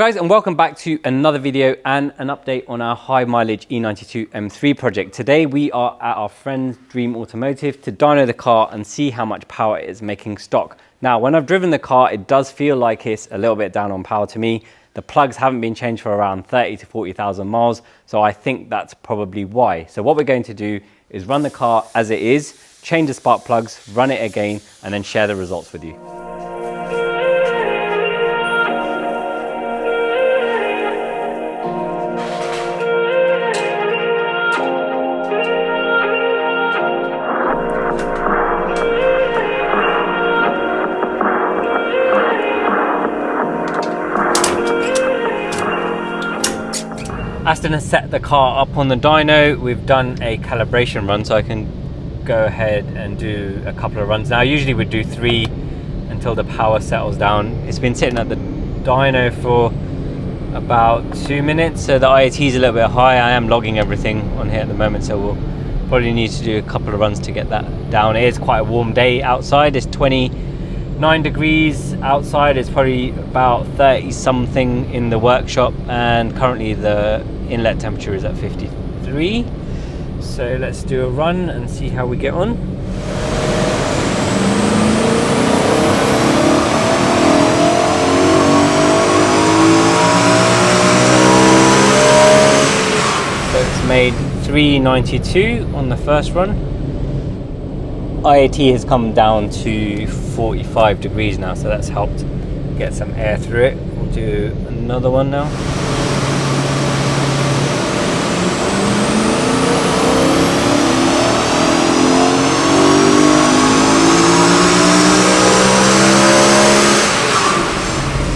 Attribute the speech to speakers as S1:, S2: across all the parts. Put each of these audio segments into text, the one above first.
S1: Hi guys, and welcome back to another video and an update on our high mileage E92 M3 project. Today we are at our friend's Dream Automotive to dyno the car and see how much power it is making stock. Now, when I've driven the car, it does feel like it's a little bit down on power to me. The plugs haven't been changed for around 30 to 40,000 miles, so I think that's probably why. So what we're going to do is run the car as it is, change the spark plugs, run it again, and then share the results with you. Aston has set the car up on the dyno. We've done a calibration run, so I can go ahead and do a couple of runs. Now, I usually would do 3 until the power settles down. It's been sitting at the dyno for about 2 minutes, so the IAT is a little bit high. I am logging everything on here at the moment, so we'll probably need to do a couple of runs to get that down. It is quite a warm day outside. It's 29 degrees outside. It's probably about 30 something in the workshop, and currently the inlet temperature is at 53. So let's do a run and see how we get on. So it's made 392 on the first run. IAT has come down to 45 degrees now, so that's helped get some air through it. We'll do another one now.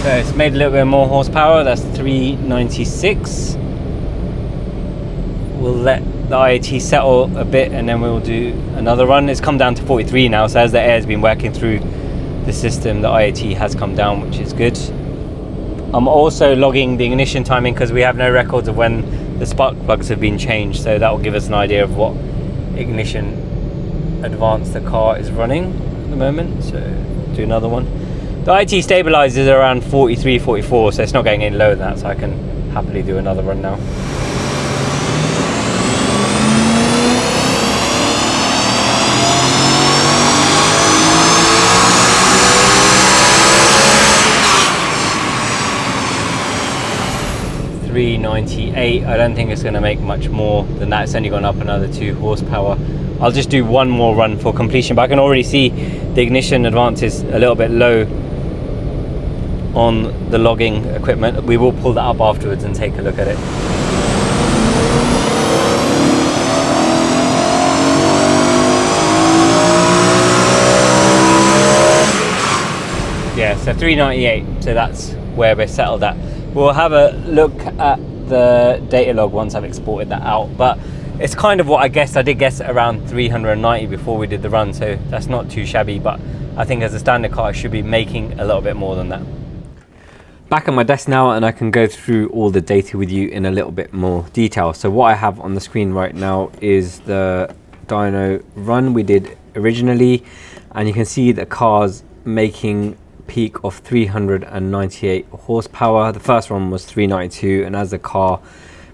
S1: So it's made a little bit more horsepower. That's 396. We'll let the IAT settle a bit and then we'll do another run. It's come down to 43 now, so as the air has been working through the system, the IAT has come down, which is good. I'm also logging the ignition timing because we have no records of when the spark plugs have been changed, so that will give us an idea of what ignition advance the car is running at the moment. So do another one. The IAT stabilizes around 43, 44, so it's not going any lower than that, so I can happily do another run now. .398. I don't think it's going to make much more than that. It's only gone up another 2 horsepower. I'll just do one more run for completion, but I can already see the ignition advance is a little bit low on the logging equipment. We will pull that up afterwards and take a look at it. Yeah, so 398, so that's where we're settled at. We'll have a look at the data log once I've exported that out, but it's kind of what I guessed. I did guess around 390 before we did the run, so that's not too shabby, but I think as a standard car I should be making a little bit more than that. Back at my desk now, and I can go through all the data with you in a little bit more detail. So what I have on the screen right now is the dyno run we did originally, and you can see the car's making peak of 398 horsepower. The first one was 392, and as the car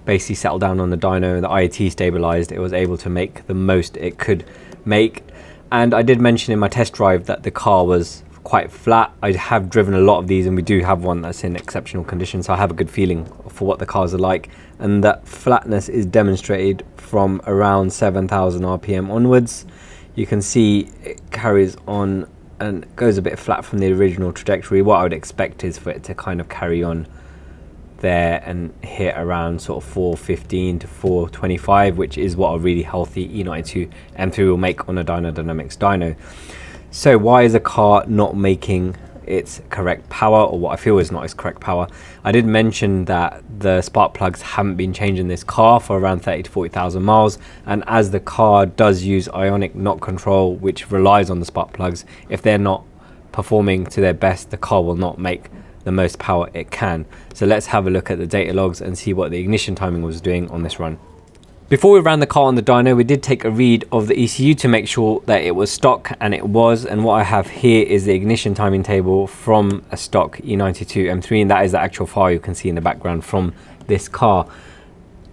S1: basically settled down on the dyno, the IAT stabilized, it was able to make the most it could make. And I did mention in my test drive that the car was quite flat. I have driven a lot of these, and we do have one that's in exceptional condition, so I have a good feeling for what the cars are like, and that flatness is demonstrated from around 7,000 RPM onwards. You can see it carries on and goes a bit flat from the original trajectory. What I would expect is for it to kind of carry on there and hit around sort of 415 to 425, which is what a really healthy E92 M3 will make on a Dyno Dynamics dyno. So why is a car not making its correct power, or what I feel is not its correct power? I did mention that the spark plugs haven't been changed in this car for around 30 to 40,000 miles, and as the car does use ionic knock control, which relies on the spark plugs, if they're not performing to their best, the car will not make the most power it can. So let's have a look at the data logs and see what the ignition timing was doing on this run. Before we ran the car on the dyno, we did take a read of the ECU to make sure that it was stock, and it was. And what I have here is the ignition timing table from a stock E92 M3, and that is the actual file you can see in the background from this car.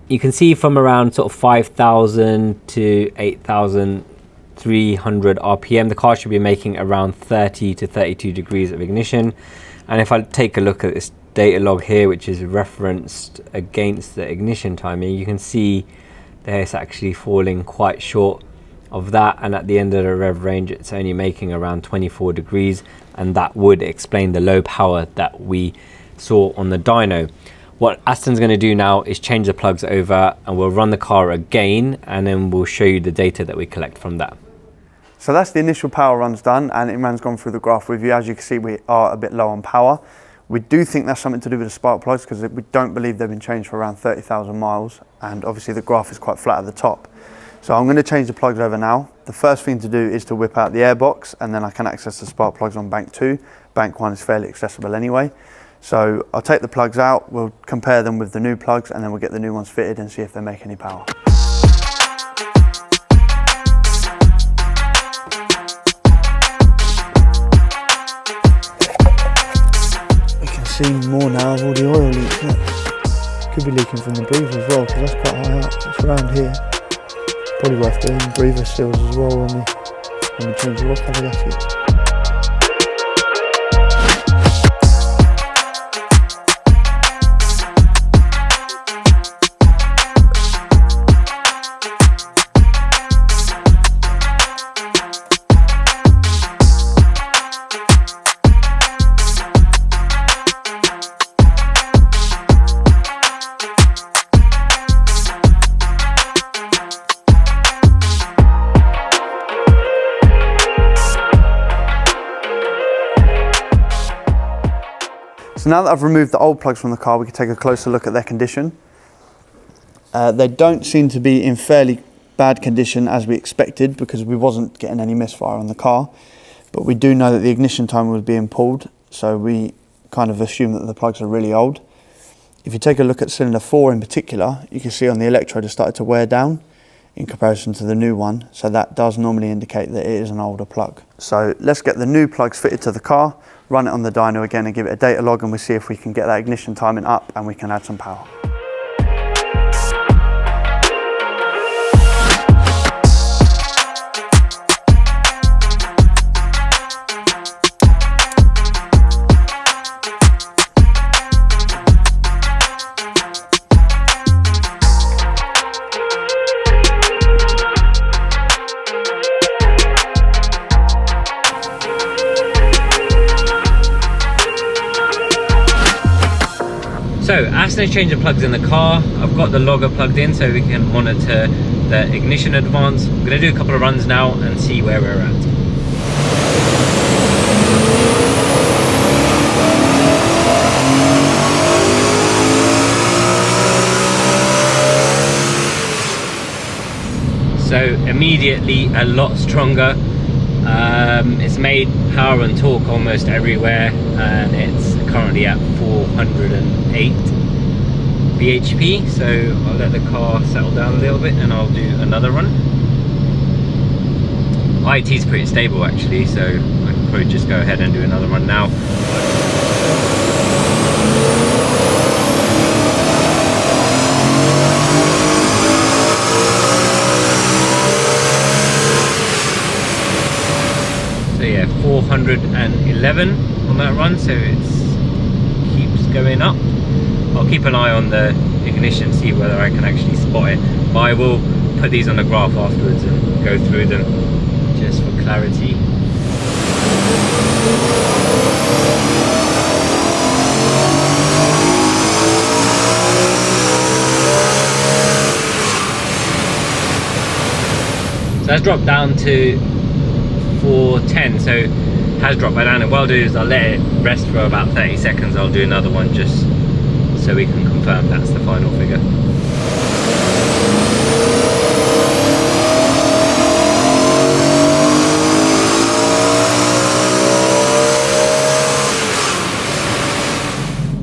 S1: You can see from around sort of 5,000 to 8,300 RPM, the car should be making around 30 to 32 degrees of ignition. And if I take a look at this data log here, which is referenced against the ignition timing, you can see there it's actually falling quite short of that, and at the end of the rev range it's only making around 24 degrees, and that would explain the low power that we saw on the dyno. What Aston's going to do now is change the plugs over, and we'll run the car again, and then we'll show you the data that we collect from that.
S2: So that's the initial power runs done, and Imran's gone through the graph with you. As you can see, we are a bit low on power. We do think that's something to do with the spark plugs, because we don't believe they've been changed for around 30,000 miles, and obviously the graph is quite flat at the top. So I'm going to change the plugs over now. The first thing to do is to whip out the airbox, and then I can access the spark plugs on bank 2. Bank 1 is fairly accessible anyway. So I'll take the plugs out, we'll compare them with the new plugs, and then we'll get the new ones fitted and see if they make any power. See more now of all the oil leaks. Look. Could be leaking from the breather as well, because that's quite high up. It's around here. Probably worth doing breather seals as well when we change the oil cover gasket. So now that I've removed the old plugs from the car, we can take a closer look at their condition. They don't seem to be in fairly bad condition as we expected, because we wasn't getting any misfire on the car. But we do know that the ignition timer was being pulled, so we kind of assume that the plugs are really old. If you take a look at cylinder 4 in particular, you can see on the electrode it started to wear down in comparison to the new one. So that does normally indicate that it is an older plug. So let's get the new plugs fitted to the car, run it on the dyno again and give it a data log, and we'll see if we can get that ignition timing up and we can add some power.
S1: So Aston's changed the plugs in the car. I've got the logger plugged in so we can monitor the ignition advance. I'm going to do a couple of runs now and see where we're at. So immediately a lot stronger. It's made power and torque almost everywhere, and it's currently at 408 bhp. So I'll let the car settle down a little bit and I'll do another run. IT is pretty stable actually, so I can probably just go ahead and do another run now. So yeah, 411 on that run, so it keeps going up. I'll keep an eye on the ignition, see whether I can actually spot it, but I will put these on the graph afterwards and go through them just for clarity. So that's dropped down to 410, so has dropped by down. And what I'll do is I'll let it rest for about 30 seconds. I'll do another one just so we can confirm that's the final figure.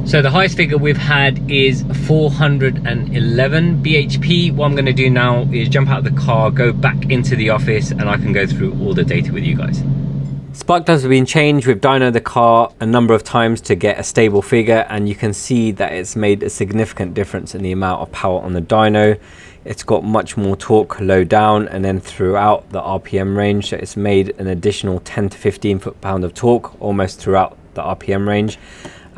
S1: So So the highest figure we've had is 411 bhp. What I'm going to do now is jump out of the car, go back into the office, and I can go through all the data with you guys. Spark plugs have been changed. We've dynoed the car a number of times to get a stable figure, and you can see that it's made a significant difference in the amount of power on the dyno. It's got much more torque low down and then throughout the RPM range, so it's made an additional 10 to 15 foot-pound of torque almost throughout the RPM range.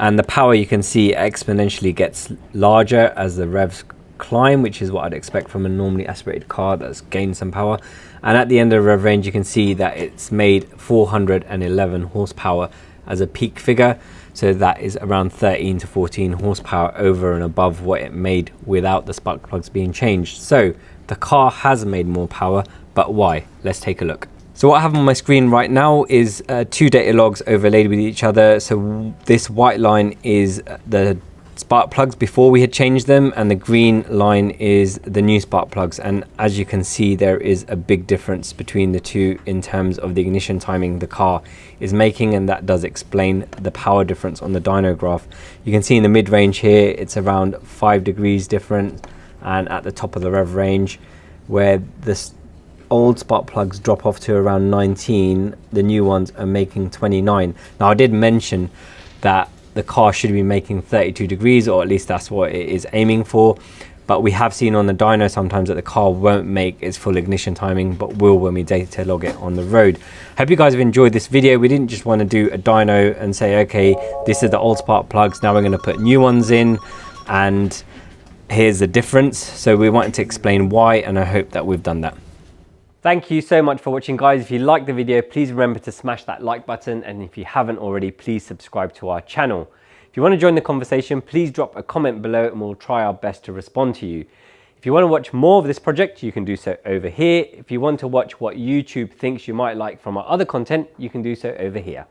S1: And the power, you can see, exponentially gets larger as the revs climb, which is what I'd expect from a normally aspirated car that's gained some power. And at the end of the rev range, you can see that it's made 411 horsepower as a peak figure. So that is around 13 to 14 horsepower over and above what it made without the spark plugs being changed. So the car has made more power, but why? Let's take a look. So what I have on my screen right now is two data logs overlaid with each other. So this white line is the spark plugs before we had changed them, and the green line is the new spark plugs. And as you can see, there is a big difference between the two in terms of the ignition timing the car is making, and that does explain the power difference on the dyno graph. You can see in the mid-range here it's around 5 degrees different, and at the top of the rev range, where the old spark plugs drop off to around 19, the new ones are making 29. Now I did mention that the car should be making 32 degrees, or at least that's what it is aiming for, but we have seen on the dyno sometimes that the car won't make its full ignition timing, but will when we data log it on the road. Hope you guys have enjoyed this video. We didn't just want to do a dyno and say, okay, this is the old spark plugs, now we're going to put new ones in and here's the difference. So we wanted to explain why, and I hope that we've done that. Thank you so much for watching, guys. If you liked the video, please remember to smash that like button, and if you haven't already, please subscribe to our channel. If you want to join the conversation, please drop a comment below and we'll try our best to respond to you. If you want to watch more of this project, you can do so over here. If you want to watch what YouTube thinks you might like from our other content, you can do so over here.